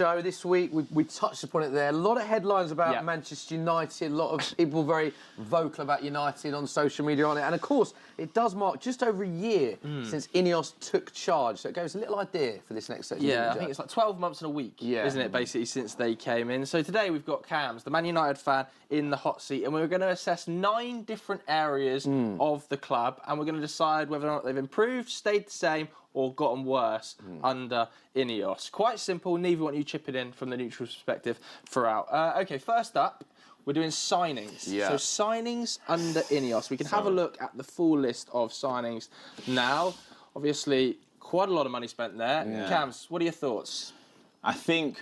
show this week. We touched upon it there. A lot of headlines about Manchester United. A lot of people very vocal about United on social media on it. And of course, it does mark just over a year since INEOS took charge. So it gave us a little idea for this next section. Yeah, I think it's like 12 months and a week, isn't it, basically, since they came in. So today we've got Cams, the Man United fan, in the hot seat. And we're going to assess 9 different areas of the club. And we're going to decide whether or not they've improved, stayed the same, or gotten worse under INEOS. Quite simple. Neither want you chipping in from the neutral perspective throughout. OK, first up, we're doing signings. So signings under INEOS. We can have a look at the full list of signings now. Obviously, quite a lot of money spent there. Cams, what are your thoughts? I think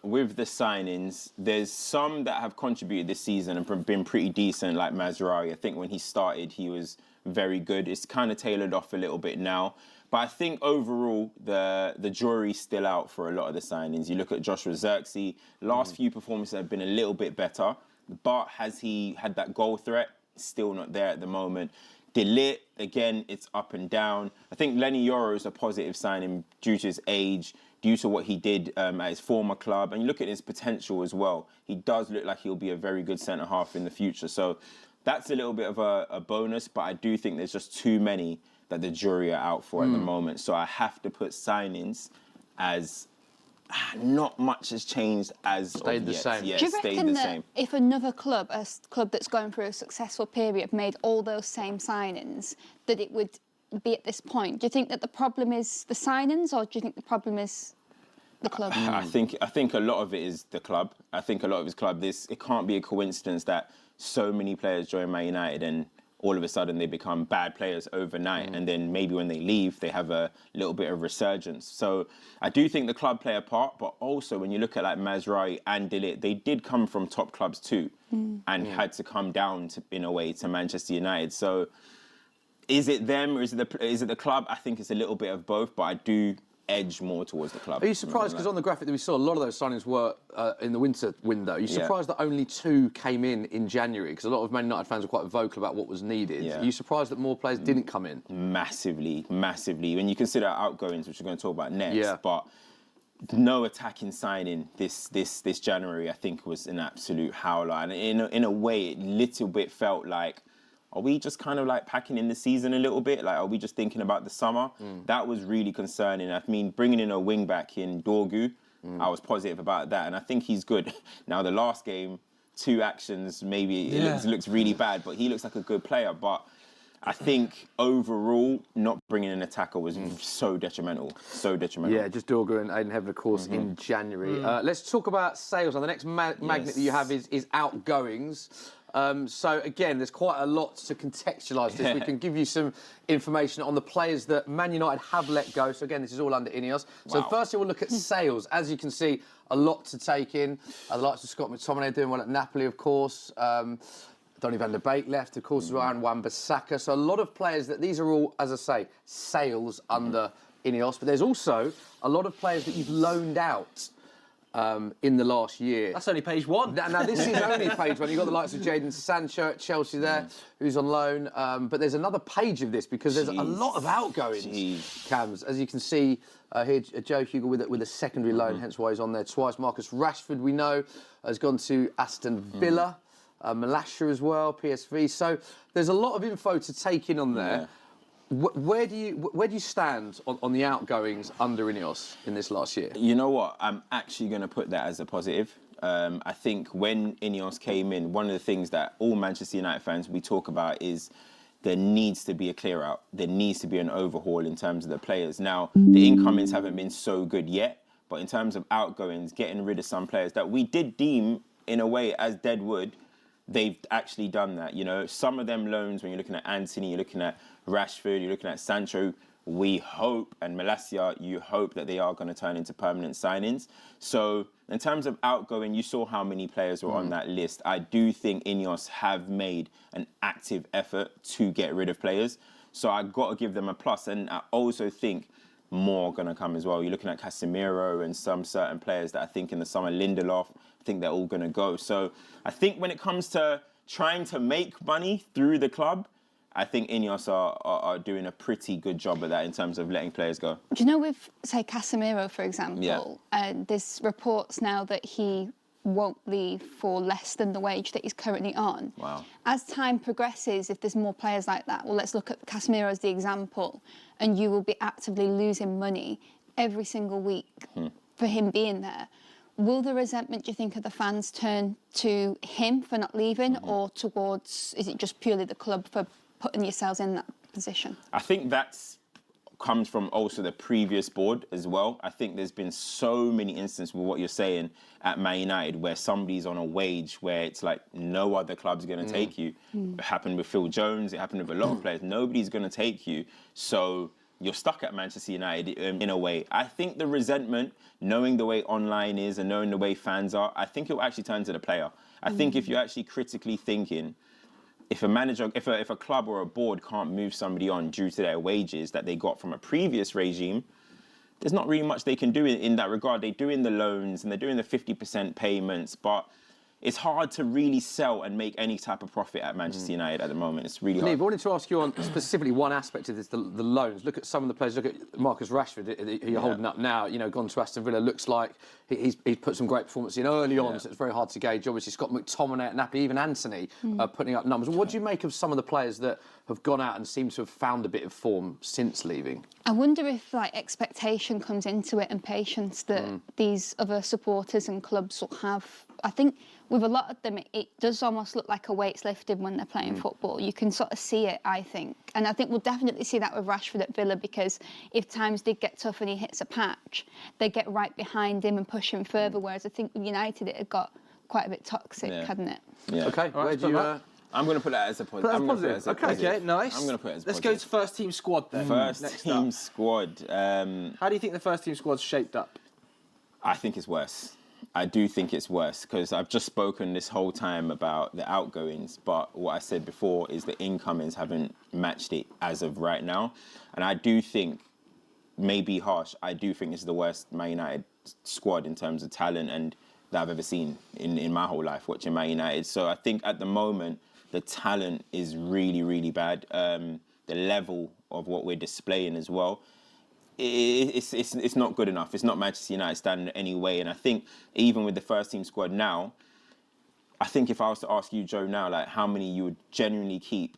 with the signings, there's some that have contributed this season and been pretty decent, like Mazraoui. I think when he started, he was very good. It's kind of tailored off a little bit now. But I think overall, the jury's still out for a lot of the signings. You look at Joshua Zirkzee, last few performances have been a little bit better. But has he had that goal threat? Still not there at the moment. De Ligt, again, it's up and down. I think Lenny Yoro is a positive signing due to his age, due to what he did at his former club. And you look at his potential as well. He does look like he'll be a very good centre-half in the future. So that's a little bit of a bonus, but I do think there's just too many that the jury are out for at the moment. So I have to put signings as not much has changed as stayed the same. Yeah, do you stayed reckon the that same. if another club, a club that's going through a successful period, made all those same signings, that it would be at this point? Do you think that the problem is the signings, or do you think the problem is the club? I think a lot of it is the club. I think a lot of his club. It can't be a coincidence that so many players join Man United and all of a sudden they become bad players overnight, and then maybe when they leave, they have a little bit of resurgence. So I do think the club play a part, but also when you look at like Mazraoui and De Ligt, they did come from top clubs too, and had to come down in a way to Manchester United. So is it them or is it the club? I think it's a little bit of both, but I do edge more towards the club. Are you surprised, because on the graphic that we saw, a lot of those signings were in the winter window. Are you surprised that only 2 came in January? Because a lot of Man United fans were quite vocal about what was needed. Are you surprised that more players didn't come in? Massively, massively. When you consider outgoings, which we're going to talk about next, but no attacking signing this January, I think, was an absolute howler. And in a way, it little bit felt like, are we just kind of like packing in the season a little bit? Like, are we just thinking about the summer? That was really concerning. I mean, bringing in a wing back in Dorgu, I was positive about that. And I think he's good. Now, the last game, 2 actions, maybe it looks really bad, but he looks like a good player. But I think overall, not bringing in an attacker was so detrimental. So detrimental. Yeah, just Dorgu and Aiden Heaven, of course, in January. Let's talk about sales. Now, the next magnet that you have is outgoings. So again, there's quite a lot to contextualise this. We can give you some information on the players that Man United have let go. So again, this is all under INEOS. So firstly, we'll look at sales. As you can see, a lot to take in. The likes of Scott McTominay doing well at Napoli, of course. Donny van der Beek left, of course, as well, and Wan-Bissaka. So a lot of players that these are all, as I say, sales under INEOS. But there's also a lot of players that you've loaned out in the last year. That's only page 1. Now, this is only page 1. You've got the likes of Jadon Sancho at Chelsea there, who's on loan. But there's another page of this because there's a lot of outgoings, Cams. As you can see here, Joe Hugo with a secondary loan, hence why he's on there twice. Marcus Rashford, we know, has gone to Aston Villa. Malasha as well, PSV. So there's a lot of info to take in on there. Where do you stand on the outgoings under INEOS in this last year? You know what? I'm actually going to put that as a positive. I think when INEOS came in, one of the things that all Manchester United fans we talk about is there needs to be a clear out. There needs to be an overhaul in terms of the players. Now, the incomings haven't been so good yet, but in terms of outgoings, getting rid of some players that we did deem, in a way, as deadwood, they've actually done that. You know, some of them loans, when you're looking at Anthony, you're looking at Rashford, you're looking at Sancho, we hope, and Malassia, you hope that they are going to turn into permanent signings. So in terms of outgoing, you saw how many players were on that list. I do think INEOS have made an active effort to get rid of players. So I got to give them a plus. And I also think more are going to come as well. You're looking at Casemiro and some certain players that I think in the summer, Lindelof, I think they're all going to go. So I think when it comes to trying to make money through the club, I think INEOS are doing a pretty good job at that in terms of letting players go. Do you know with, say, Casemiro, for example, there's reports now that he won't leave for less than the wage that he's currently on. Wow. As time progresses, if there's more players like that, well, let's look at Casemiro as the example, and you will be actively losing money every single week for him being there. Will the resentment, do you think, of the fans turn to him for not leaving, or towards, is it just purely the club for putting yourselves in that position? I think that's comes from also the previous board as well. I think there's been so many instances with what you're saying at Man United where somebody's on a wage where it's like no other club's going to take you. It happened with Phil Jones. It happened with a lot of players. Nobody's going to take you. So you're stuck at Manchester United in a way. I think the resentment, knowing the way online is and knowing the way fans are, I think it will actually turn to the player. I think if you're actually critically thinking, if a manager, if a club or a board can't move somebody on due to their wages that they got from a previous regime, there's not really much they can do in that regard. They're doing the loans and they're doing the 50% payments, but it's hard to really sell and make any type of profit at Manchester United at the moment. It's really hard. Neve, I wanted to ask you on specifically one aspect of this, the loans. Look at some of the players. Look at Marcus Rashford, who you're holding up now. You know, gone to Aston Villa. Looks like he's put some great performance in early on, so it's very hard to gauge. Obviously, Scott McTominay at Napoli, even Anthony putting up numbers. What do you make of some of the players that have gone out and seem to have found a bit of form since leaving? I wonder if expectation comes into it and patience that these other supporters and clubs will have. I think with a lot of them, it does almost look like a weight's lifted when they're playing football. You can sort of see it, I think. And I think we'll definitely see that with Rashford at Villa, because if times did get tough and he hits a patch, they get right behind him and push him further, whereas I think with United it had got quite a bit toxic, hadn't it? Yeah. Okay, where do you... I'm going to put that as a positive. Okay, nice. I'm going to put it as a Let's positive. go to first team squad then. First team squad. How do you think the first team squad's shaped up? I think it's worse. I do think it's worse because I've just spoken this whole time about the outgoings, but what I said before is the incomings haven't matched it as of right now. And I do think, maybe harsh, I do think this is the worst Man United squad in terms of talent and that I've ever seen in my whole life watching Man United. So I think at the moment, the talent is really, really bad. The level of what we're displaying as well, it's not good enough. It's not Manchester United standard anyway. And I think even with the first team squad now, I think if I was to ask you, Joe, now, like how many you would genuinely keep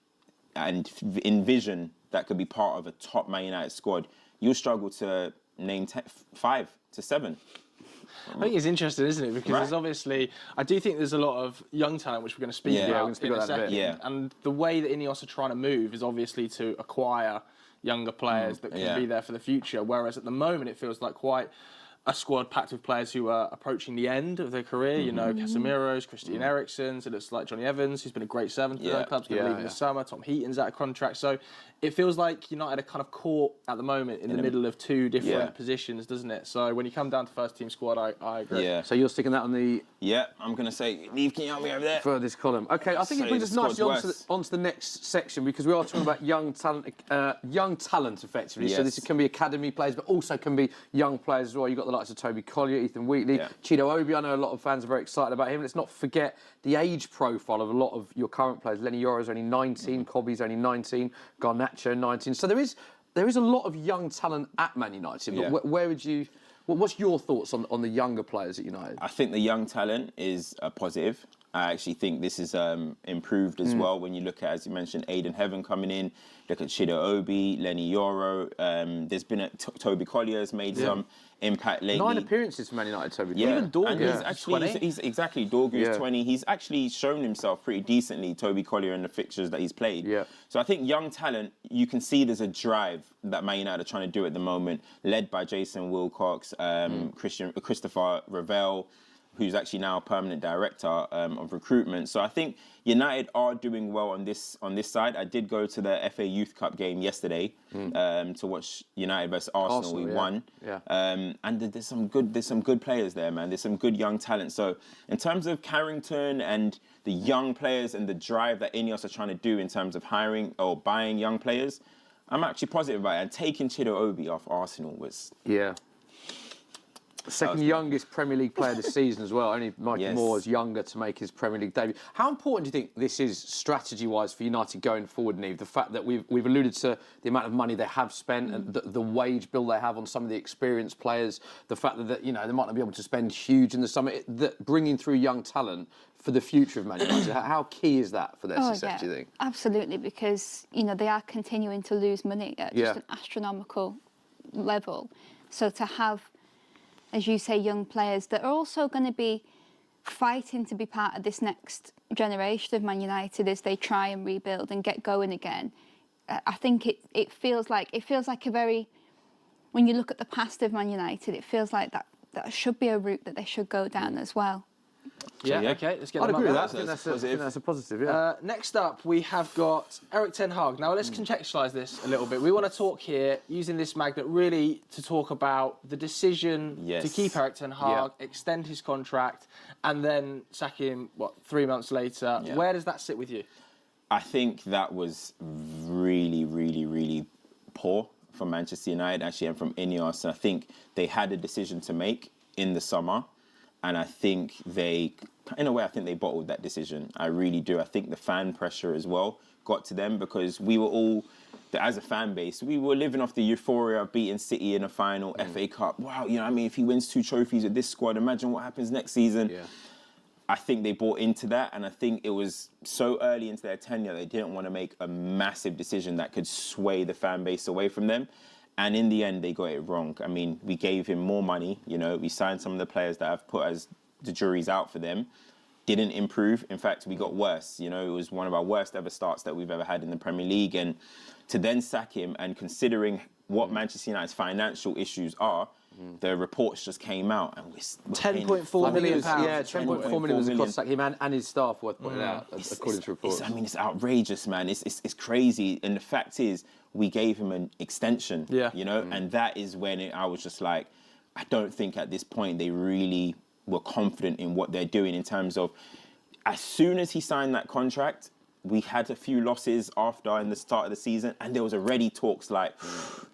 and envision that could be part of a top Man United squad, you'll struggle to name 5 to 7. I think it's interesting, isn't it? Because there's obviously, I do think there's a lot of young talent which we're going to speak about in a second. And the way that INEOS are trying to move is obviously to acquire younger players that can be there for the future. Whereas at the moment, it feels like quite a squad packed with players who are approaching the end of their career. You know, Casemiro's, Christian Eriksen's, it looks like Johnny Evans, who's been a great servant for their club's going to leave in the summer. Tom Heaton's out of contract. So it feels like United are kind of caught at the moment in the middle of two different positions, doesn't it? So when you come down to first team squad, I agree. Yeah. So you're sticking that on the... Yeah, I'm going to say, Neve, can you help me over there? For this column. Okay, I think it brings us nicely onto the next section, because we are talking about young talent effectively. Yes. So this can be academy players, but also can be young players as well. You've got the likes of Toby Collier, Ethan Wheatley, Chido Obi. I know a lot of fans are very excited about him. Let's not forget the age profile of a lot of your current players. Lenny Yoro's only 19, Cobby's only 19, Garnacho 19. So there is a lot of young talent at Man United. But where would you... What's your thoughts on the younger players at United? I think the young talent is a positive. I actually think this is improved as well when you look at, as you mentioned, Aiden Heaven coming in. Look at Chido Obi, Lenny Yoro. There's been Toby Collier has made some impact lately. 9 appearances for Man United, Toby. Yeah, even Dorgu. And he's exactly, Dorgu's 20. He's actually shown himself pretty decently, Toby Collier, in the fixtures that he's played. Yeah. So I think young talent, you can see there's a drive that Man United are trying to do at the moment, led by Jason Wilcox, Christopher Ravel, who's actually now a permanent director of recruitment. So I think United are doing well on this side. I did go to the FA Youth Cup game yesterday to watch United versus Arsenal. We won. Yeah. And there's some good players there, man. There's some good young talent. So in terms of Carrington and the young players and the drive that INEOS are trying to do in terms of hiring or buying young players, I'm actually positive about it. And taking Chido Obi off Arsenal was... Second youngest Premier League player this season as well. Only Mikey Moore is younger to make his Premier League debut. How important do you think this is strategy-wise for United going forward, Niamh? The fact that we've alluded to the amount of money they have spent and the wage bill they have on some of the experienced players, the fact that they might not be able to spend huge in the summer, that bringing through young talent for the future of Man United. How key is that for their success, do you think? Absolutely, because they are continuing to lose money at just an astronomical level. So to have, as you say, young players that are also going to be fighting to be part of this next generation of Man United as they try and rebuild and get going again. I think it feels like a very, when you look at the past of Man United, it feels like that should be a route that they should go down as well. Yeah, okay, let's get I'd them agree with up that. I there. think that's a positive, yeah. Next up, we have got Erik Ten Hag. Now, let's contextualise this a little bit. We want to talk here, using this magnet, really to talk about the decision to keep Erik Ten Hag, extend his contract, and then sack him, 3 months later. Yeah. Where does that sit with you? I think that was really, really, really poor from Manchester United, actually, and from INEOS. And I think they had a decision to make in the summer. And I think they bottled that decision. I really do. I think the fan pressure as well got to them, because we were all, as a fan base, we were living off the euphoria of beating City in a final, FA Cup. Wow, if he wins 2 trophies with this squad, imagine what happens next season. Yeah. I think they bought into that, and I think it was so early into their tenure, they didn't want to make a massive decision that could sway the fan base away from them. And in the end, they got it wrong. I mean, we gave him more money. We signed some of the players that I've put as the jury's out for them. Didn't improve. In fact, we got worse. It was one of our worst ever starts that we've ever had in the Premier League. And to then sack him, and considering what Manchester United's financial issues are, the reports just came out, and we're 10.4 million pounds. Yeah, 10.4 million was the cost to sack him and his staff, worth pointing out, according to reports. It's outrageous, man. It's crazy. And the fact is, we gave him an extension, and that is when I was just like, I don't think at this point they really were confident in what they're doing, in terms of, as soon as he signed that contract, we had a few losses in the start of the season, and there was already talks like,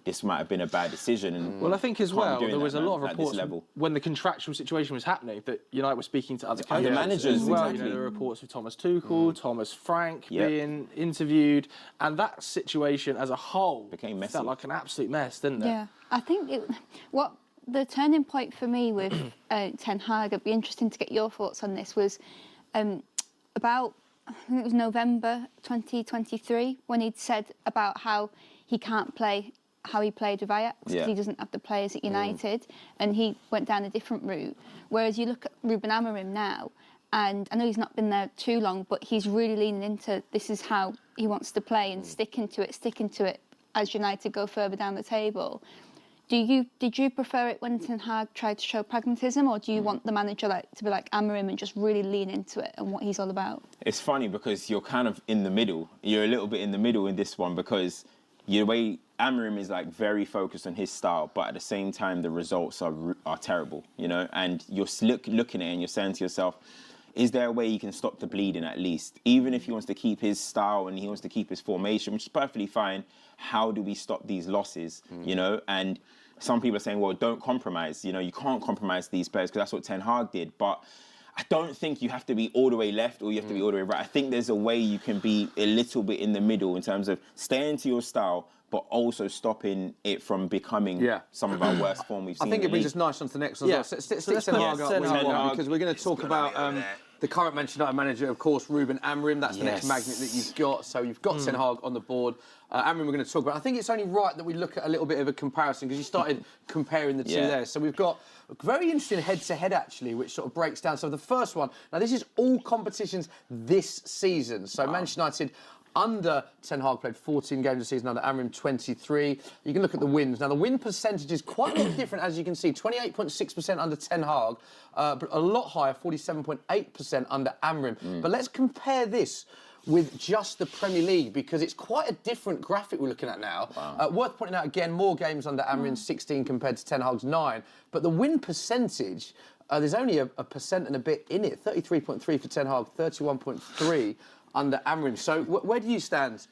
this might have been a bad decision. And well, I think as well, there was a lot of reports when the contractual situation was happening that United were speaking to other coaches, managers as well. Exactly. There were reports of Thomas Tuchel, Thomas Frank being interviewed, and that situation as a whole became messy. Felt like an absolute mess, didn't it? Yeah, I think what the turning point for me with Ten Hag, it'd be interesting to get your thoughts on this, was about, I think it was November 2023, when he'd said about how he can't play how he played with Ajax because he doesn't have the players at United, and he went down a different route. Whereas you look at Ruben Amorim now, and I know he's not been there too long, but he's really leaning into this is how he wants to play and sticking to it as United go further down the table. Did you prefer it when Ten Hag tried to show pragmatism, or do you want the manager to be like Amorim and just really lean into it and what he's all about? It's funny because you're kind of in the middle. You're a little bit in the middle in this one, because the way Amorim is very focused on his style, but at the same time the results are terrible, and you're looking at it and you're saying to yourself, is there a way he can stop the bleeding at least? Even if he wants to keep his style and he wants to keep his formation, which is perfectly fine, how do we stop these losses, And some people are saying, well, don't compromise. You can't compromise these players, because that's what Ten Hag did. But I don't think you have to be all the way left or you have to be all the way right. I think there's a way you can be a little bit in the middle in terms of staying to your style, but also stopping it from becoming some of our worst form we've seen. I think it brings us nice onto the next one. Let's Ten Hag up, because we're going to talk about the current Manchester United manager, of course, Ruben Amorim. That's the next magnet that you've got. So you've got Ten Hag on the board. Amorim we're going to talk about. I think it's only right that we look at a little bit of a comparison, because you started comparing the two there. So we've got a very interesting head-to-head, actually, which sort of breaks down. So the first one, now this is all competitions this season. So Manchester United under Ten Hag played 14 games a season, under Amorim 23. You can look at the wins. Now, the win percentage is quite a lot different, as you can see. 28.6% under Ten Hag, but a lot higher, 47.8% under Amorim. But let's compare this with just the Premier League, because it's quite a different graphic we're looking at now. Worth pointing out, again, more games under Amorim, 16 compared to Ten Hag's 9. But the win percentage, there's only a percent and a bit in it. 33.3 for Ten Hag, 31.3 under Amorim. So where do you stand,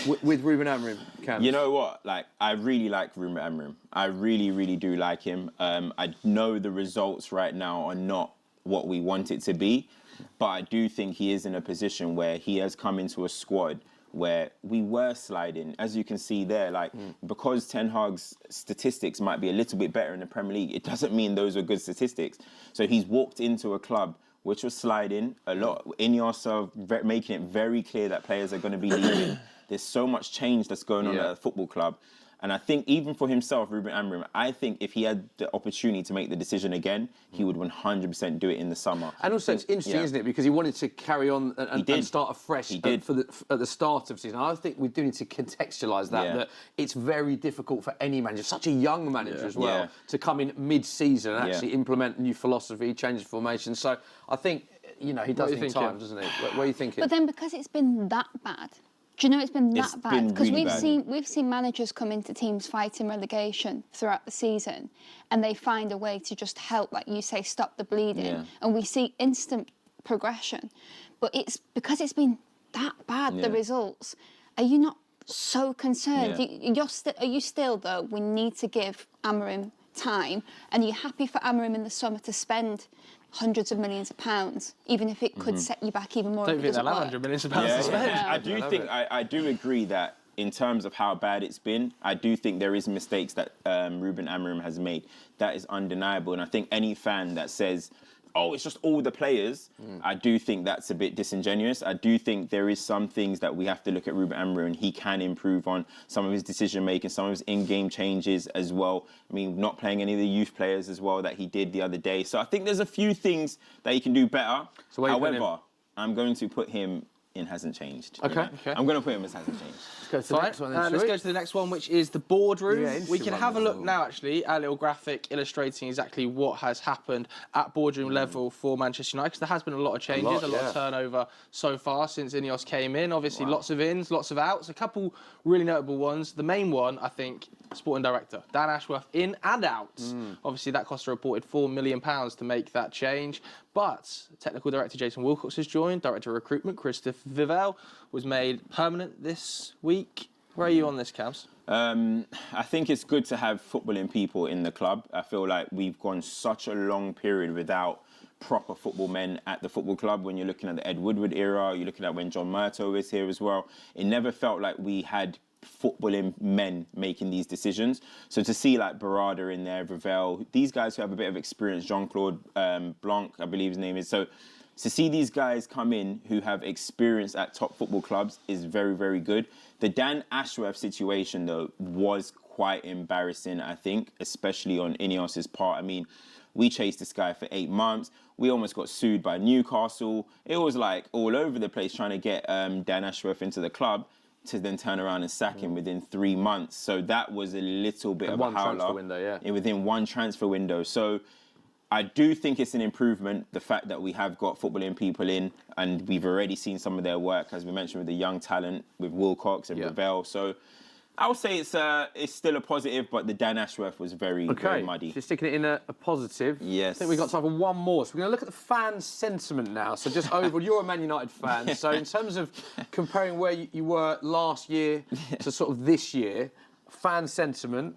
with Ruben Amorim, Cam? You know what? Like, I really like Ruben Amorim. I really, really do like him. I know the results right now are not what we want it to be, but I do think he is in a position where he has come into a squad where we were sliding. As you can see there, like, because Ten Hag's statistics might be a little bit better in the Premier League, it doesn't mean those are good statistics. So he's walked into a club which was sliding a lot. INEOS are making it very clear that players are going to be leaving. There's so much change that's going on at a football club. And I think even for himself, Ruben Amorim, I think if he had the opportunity to make the decision again, he would 100% do it in the summer. And also, it's interesting, isn't it? Because he wanted to carry on and start afresh at the start of the season. I think we do need to contextualise that it's very difficult for any manager, such a young manager as well, to come in mid-season and actually implement new philosophy, change formation. So I think, he does need time, doesn't he? What are you thinking? But then because it's been that bad, do you know it's been that bad? Because we've seen managers come into teams fighting relegation throughout the season, and they find a way to just help, like you say, stop the bleeding, and we see instant progression. But it's because it's been that bad, the results. Are you not so concerned? Are you still though? We need to give Amorim time, and are you happy for Amorim in the summer to spend hundreds of millions of pounds, even if it could set you back even more? I don't think they'll have 100 millions of pounds to spend. I do agree that in terms of how bad it's been, I do think there is mistakes that Ruben Amorim has made. That is undeniable. And I think any fan that says, oh, it's just all the players, I do think that's a bit disingenuous. I do think there is some things that we have to look at Ruben Amorim. He can improve on some of his decision-making, some of his in-game changes as well. I mean, not playing any of the youth players as well that he did the other day. So I think there's a few things that he can do better. So however, I'm going to put him in hasn't changed. Okay. I'm going to put him as hasn't changed. Let's go to the next one then, let's go to the next one, which is the boardroom. Yeah, we can have a look now, actually, at a little graphic illustrating exactly what has happened at boardroom level for Manchester United, because there has been a lot of changes, a lot of turnover so far since INEOS came in. Obviously, lots of ins, lots of outs, a couple really notable ones. The main one, I think, sporting director, Dan Ashworth, in and out. Obviously, that cost a reported £4 million to make that change. But technical director Jason Wilcox has joined. Director of recruitment Christophe Vivell was made permanent this week. Where are you on this, Cams? I think it's good to have footballing people in the club. I feel like we've gone such a long period without proper football men at the football club. When you're looking at the Ed Woodward era, you're looking at when John Murtough was here as well. It never felt like we had footballing men making these decisions. So to see like Barada in there, Vivell, these guys who have a bit of experience, Jean-Claude Blanc, I believe his name is. So to see these guys come in who have experience at top football clubs is very, very good. The Dan Ashworth situation, though, was quite embarrassing, I think, especially on INEOS's part. I mean, we chased this guy for 8 months. We almost got sued by Newcastle. It was like all over the place trying to get Dan Ashworth into the club, to then turn around and sack him within 3 months. So that was a little bit of a howler. Transfer window, within one transfer window. So I do think it's an improvement, the fact that we have got footballing people in, and we've already seen some of their work, as we mentioned, with the young talent, with Wilcox and Vivell. So I would say it's still a positive, but the Dan Ashworth was very muddy. So you're sticking it in a positive. Yes. I think we've got time for one more. So we're going to look at the fan sentiment now. So just overall, you're a Man United fan. So in terms of comparing where you were last year to sort of this year, fan sentiment,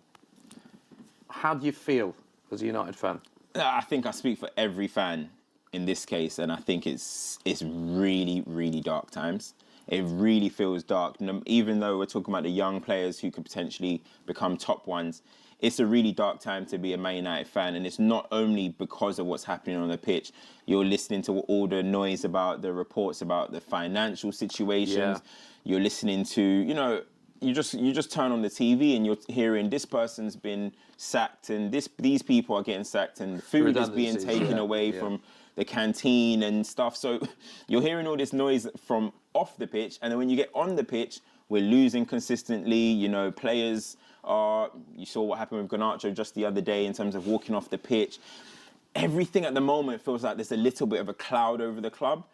how do you feel as a United fan? I think I speak for every fan in this case, and I think it's really, really dark times. It really feels dark. Even though we're talking about the young players who could potentially become top ones, it's a really dark time to be a Man United fan. And it's not only because of what's happening on the pitch. You're listening to all the noise about the reports about the financial situations. You're listening to, you just turn on the TV and you're hearing this person's been sacked and these people are getting sacked and food is being taken away from the canteen and stuff. So you're hearing all this noise from off the pitch, and then when you get on the pitch, we're losing consistently. Players are. You saw what happened with Garnacho just the other day in terms of walking off the pitch. Everything at the moment feels like there's a little bit of a cloud over the club.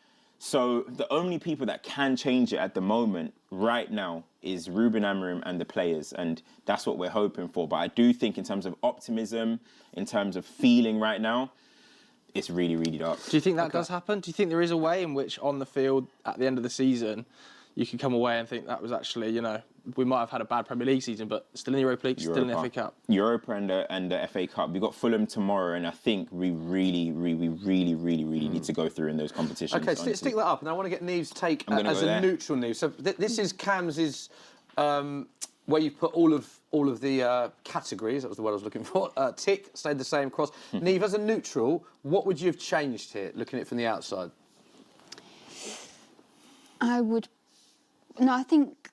So the only people that can change it at the moment, right now, is Ruben Amorim and the players, and that's what we're hoping for. But I do think in terms of optimism, in terms of feeling right now, it's really, really dark. Do you think that does happen? Do you think there is a way in which on the field at the end of the season you could come away and think that was actually, we might have had a bad Premier League season, but still in the Europa League, still in the FA Cup. Europa and the FA Cup. We've got Fulham tomorrow, and I think we really need to go through in those competitions. Okay, stick that up, and I want to get Neve's take as a neutral Neve. So this is Cam's where you've put all of the categories. That was the word I was looking for. Tick, stayed the same across. Neve, as a neutral, what would you have changed here, looking at it from the outside? I think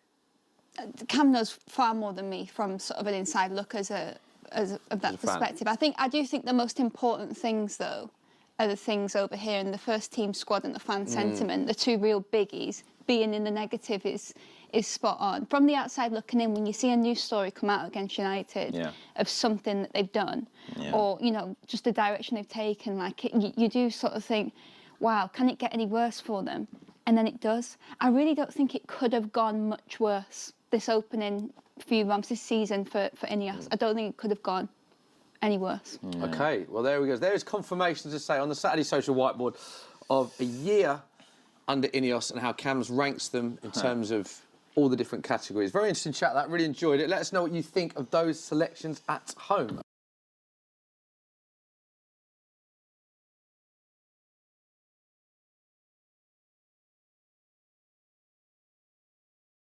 Cam knows far more than me from sort of an inside look of that perspective. I do think the most important things, though, are the things over here in the first team squad and the fan sentiment. The two real biggies. Being in the negative is spot on. From the outside looking in, when you see a news story come out against United of something that they've done, or just the direction they've taken, you do sort of think, wow, can it get any worse for them? And then it does. I really don't think it could have gone much worse this opening few months this season for INEOS. I don't think it could have gone any worse. Okay, well, there we go. There is confirmation, to say, on the Saturday social whiteboard of a year under INEOS and how Cam's ranks them in terms of all the different categories. Very interesting chat, that. Really enjoyed it. Let us know what you think of those selections at home.